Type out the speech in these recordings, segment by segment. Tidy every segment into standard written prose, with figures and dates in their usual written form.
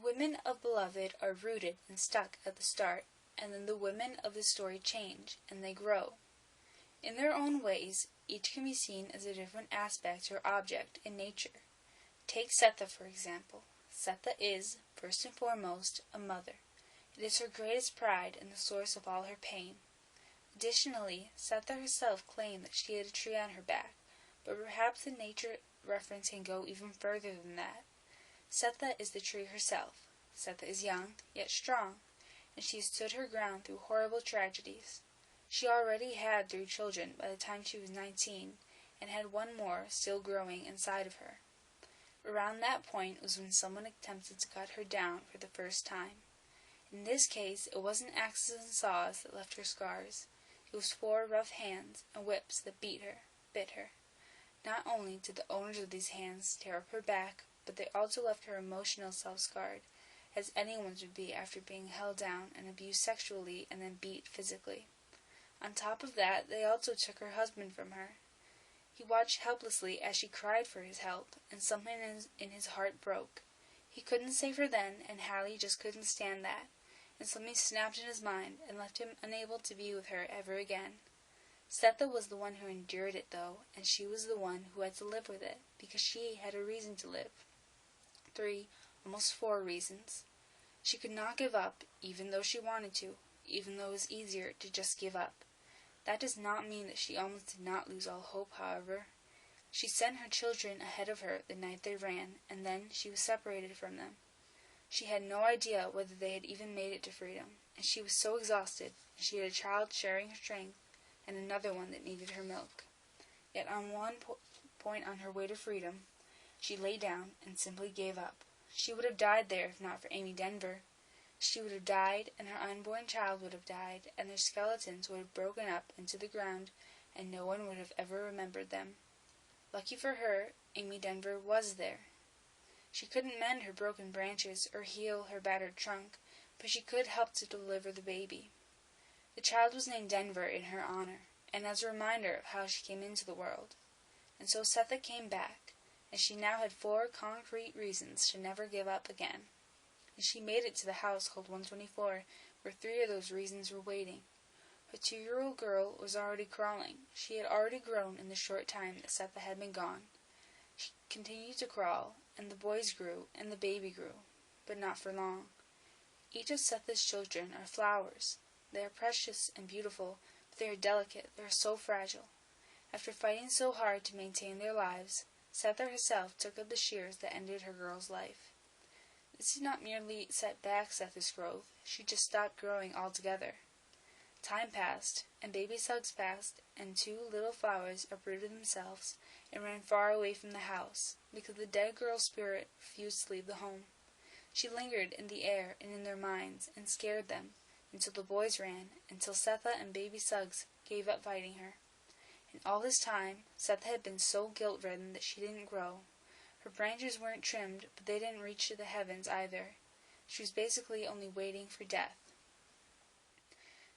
women of Beloved are rooted and stuck at the start, and then the women of the story change, and they grow. In their own ways, each can be seen as a different aspect or object in nature. Take Setha, for example. Setha is, first and foremost, a mother. It is her greatest pride and the source of all her pain. Additionally, Setha herself claimed that she had a tree on her back, but perhaps the nature reference can go even further than that. Setha is the tree herself. Setha is young, yet strong, and she stood her ground through horrible tragedies. She already had 3 children by the time she was 19, and had 1 more still growing inside of her. Around that point was when someone attempted to cut her down for the first time. In this case, it wasn't axes and saws that left her scars. It was 4 rough hands and whips that bit her. Not only did the owners of these hands tear up her back, but they also left her emotional self-scarred, as anyone's would be after being held down and abused sexually and then beat physically. On top of that, they also took her husband from her. He watched helplessly as she cried for his help, and something in his heart broke. He couldn't save her then, and Hallie just couldn't stand that, and something snapped in his mind and left him unable to be with her ever again. Setha was the one who endured it, though, and she was the one who had to live with it, because she had a reason to live. 3, almost 4 reasons. She could not give up, even though she wanted to, even though it was easier to just give up. That does not mean that she almost did not lose all hope, however. She sent her children ahead of her the night they ran, and then she was separated from them. She had no idea whether they had even made it to freedom, and she was so exhausted, and she had a child sharing her strength, and another one that needed her milk. Yet on one point on her way to freedom, she lay down and simply gave up. She would have died there if not for Amy Denver. She would have died, and her unborn child would have died, and their skeletons would have broken up into the ground, and no one would have ever remembered them. Lucky for her, Amy Denver was there. She couldn't mend her broken branches or heal her battered trunk, but she could help to deliver the baby. The child was named Denver in her honor, and as a reminder of how she came into the world. And so Setha came back, and she now had 4 concrete reasons to never give up again. And she made it to the house called 124, where 3 of those reasons were waiting. Her 2-year-old girl was already crawling. She had already grown in the short time that Setha had been gone. She continued to crawl, and the boys grew, and the baby grew, but not for long. Each of Setha's children are flowers. They are precious and beautiful, but they are delicate, they are so fragile. After fighting so hard to maintain their lives, Setha herself took up the shears that ended her girl's life. This did not merely set back Setha's growth, she just stopped growing altogether. Time passed, and baby Suggs passed, and 2 little flowers uprooted themselves and ran far away from the house, because the dead girl's spirit refused to leave the home. She lingered in the air and in their minds, and scared them, until the boys ran, until Setha and baby Suggs gave up fighting her. And all this time, Setha had been so guilt-ridden that she didn't grow. Her branches weren't trimmed, but they didn't reach to the heavens either. She was basically only waiting for death.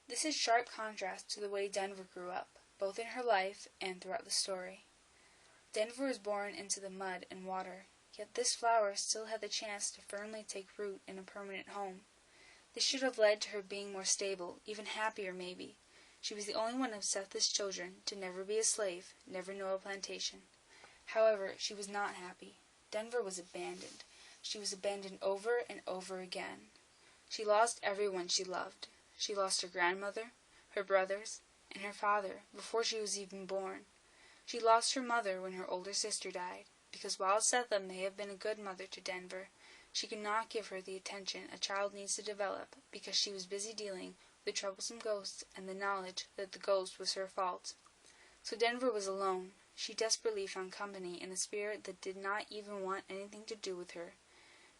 This is sharp contrast to the way Denver grew up, both in her life and throughout the story. Denver was born into the mud and water, yet this flower still had the chance to firmly take root in a permanent home. This should have led to her being more stable, even happier maybe. She was the only one of Setha's children to never be a slave, never know a plantation. However, she was not happy. Denver was abandoned. She was abandoned over and over again. She lost everyone she loved. She lost her grandmother, her brothers, and her father before she was even born. She lost her mother when her older sister died, because while Setha may have been a good mother to Denver, she could not give her the attention a child needs to develop because she was busy dealing with the troublesome ghost and the knowledge that the ghost was her fault. So Denver was alone. She desperately found company in a spirit that did not even want anything to do with her.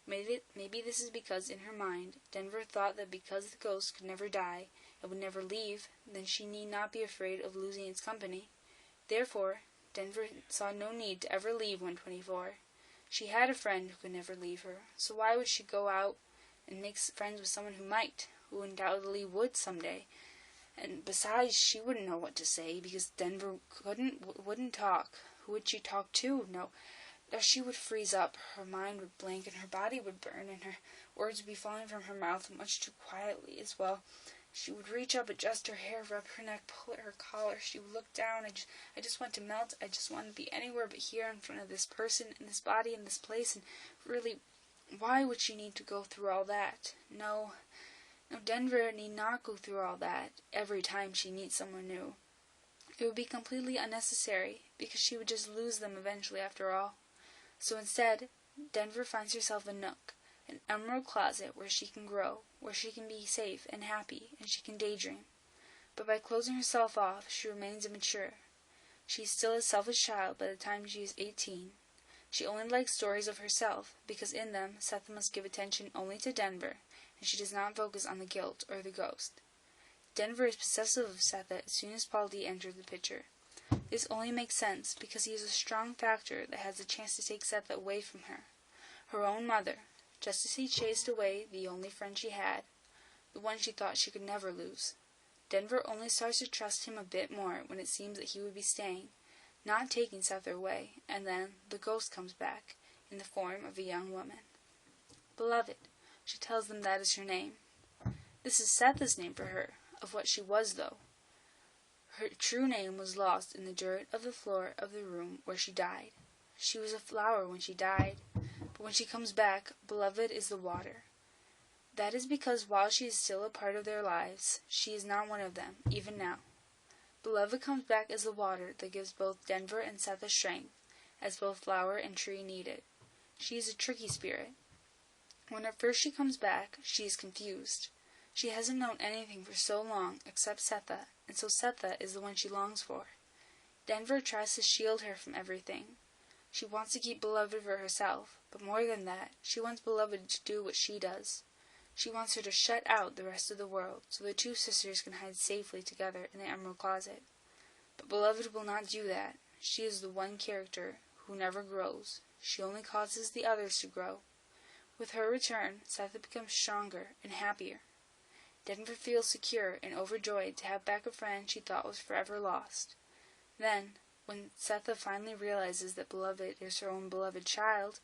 Maybe this is because in her mind, Denver thought that because the ghost could never die and would never leave, then she need not be afraid of losing its company. Therefore, Denver saw no need to ever leave 124. She had a friend who could never leave her, so why would she go out and make friends with someone who might, who undoubtedly would someday? And besides, she wouldn't know what to say, because Denver wouldn't talk. Who would she talk to? She would freeze up, her mind would blank, and her body would burn, and her words would be falling from her mouth much too quietly as well. She would reach up, adjust her hair, rub her neck, pull at her collar. She would look down. I just want to melt. I just want to be anywhere but here in front of this person, and this body, and this place. And really, why would she need to go through all that? No, Denver need not go through all that every time she meets someone new. It would be completely unnecessary, because she would just lose them eventually after all. So instead, Denver finds herself a nook, an emerald closet where she can grow, where she can be safe and happy, and she can daydream. But by closing herself off, she remains immature. She is still a selfish child by the time she is 18. She only likes stories of herself, because in them Setha must give attention only to Denver, and she does not focus on the guilt or the ghost. Denver is possessive of Setha as soon as Paul D enters the picture. This only makes sense because he is a strong factor that has the chance to take Setha away from her own mother, just as he chased away the only friend she had, the one she thought she could never lose. Denver only starts to trust him a bit more when it seems that he would be staying, not taking Setha away, and then the ghost comes back, in the form of a young woman. Beloved, she tells them that is her name. This is Setha's name for her, of what she was, though. Her true name was lost in the dirt of the floor of the room where she died. She was a flower when she died, but when she comes back, beloved is the water. That is because while she is still a part of their lives, she is not one of them, even now. Beloved comes back as the water that gives both Denver and Setha strength, as both flower and tree need it. She is a tricky spirit. When at first she comes back, she is confused. She hasn't known anything for so long except Setha, and so Setha is the one she longs for. Denver tries to shield her from everything. She wants to keep Beloved for herself, but more than that, she wants Beloved to do what she does. She wants her to shut out the rest of the world, so the two sisters can hide safely together in the emerald closet. But Beloved will not do that. She is the one character who never grows. She only causes the others to grow. With her return, Setha becomes stronger and happier. Denver feels secure and overjoyed to have back a friend she thought was forever lost. Then, when Setha finally realizes that Beloved is her own beloved child,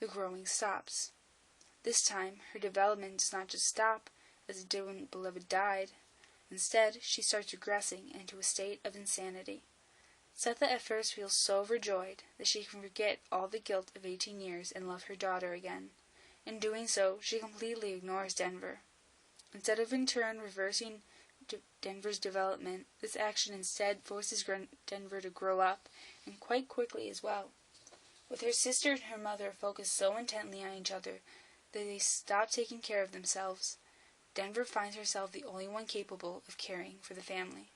the growing stops. This time, her development does not just stop, as it did when Beloved died. Instead, she starts regressing into a state of insanity. Setha at first feels so overjoyed that she can forget all the guilt of 18 years and love her daughter again. In doing so, she completely ignores Denver. Instead of in turn reversing Denver's development, this action instead forces Denver to grow up, and quite quickly as well. With her sister and her mother focused so intently on each other that they stop taking care of themselves, Denver finds herself the only one capable of caring for the family.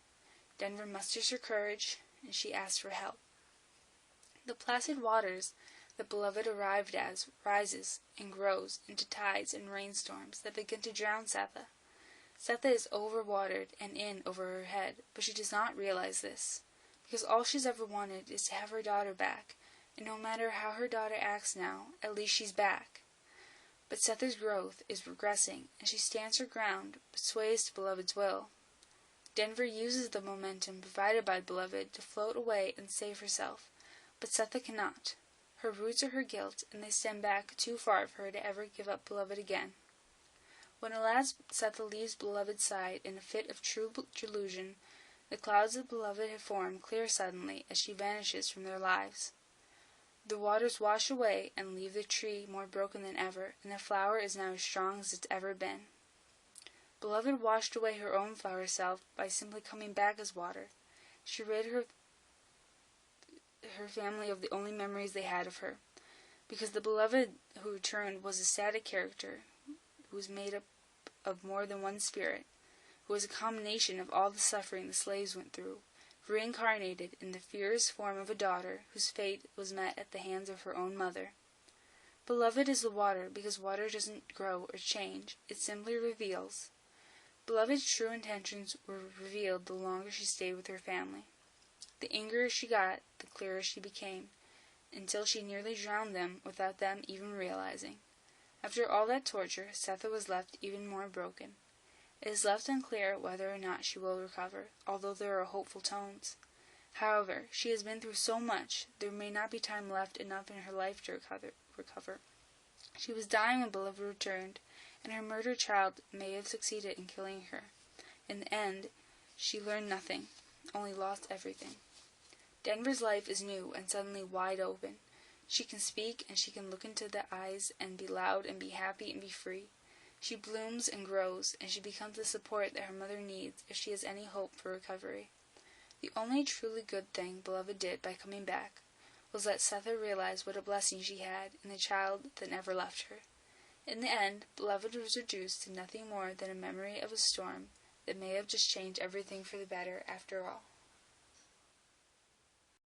Denver musters her courage, and she asks for help. The placid waters that Beloved arrived as rises and grows into tides and rainstorms that begin to drown Setha. Setha is overwatered and in over her head, but she does not realize this, because all she's ever wanted is to have her daughter back, and no matter how her daughter acts now, at least she's back. But Setha's growth is regressing, and she stands her ground, but sways to Beloved's will. Denver uses the momentum provided by Beloved to float away and save herself, but Setha cannot. Her roots are her guilt, and they stem back too far for her to ever give up Beloved again. When at last Setha leaves Beloved's side in a fit of true delusion, the clouds that Beloved had formed clear suddenly as she vanishes from their lives. The waters wash away and leave the tree more broken than ever, and the flower is now as strong as it's ever been. Beloved washed away her own flower self by simply coming back as water. She rid her family of the only memories they had of her, because the Beloved who returned was a static character who was made up of more than one spirit, who was a combination of all the suffering the slaves went through, reincarnated in the fierce form of a daughter whose fate was met at the hands of her own mother. Beloved is the water because water doesn't grow or change, it simply reveals. Beloved's true intentions were revealed the longer she stayed with her family. The angrier she got, the clearer she became, until she nearly drowned them without them even realizing. After all that torture, Setha was left even more broken. It is left unclear whether or not she will recover, although there are hopeful tones. However, she has been through so much, there may not be time left enough in her life to recover. She was dying when Beloved returned, and her murdered child may have succeeded in killing her. In the end, she learned nothing, only lost everything. Denver's life is new and suddenly wide open. She can speak, and she can look into the eyes and be loud and be happy and be free. She blooms and grows, and she becomes the support that her mother needs if she has any hope for recovery. The only truly good thing Beloved did by coming back was let Setha realize what a blessing she had in the child that never left her. In the end, Beloved was reduced to nothing more than a memory of a storm that may have just changed everything for the better after all.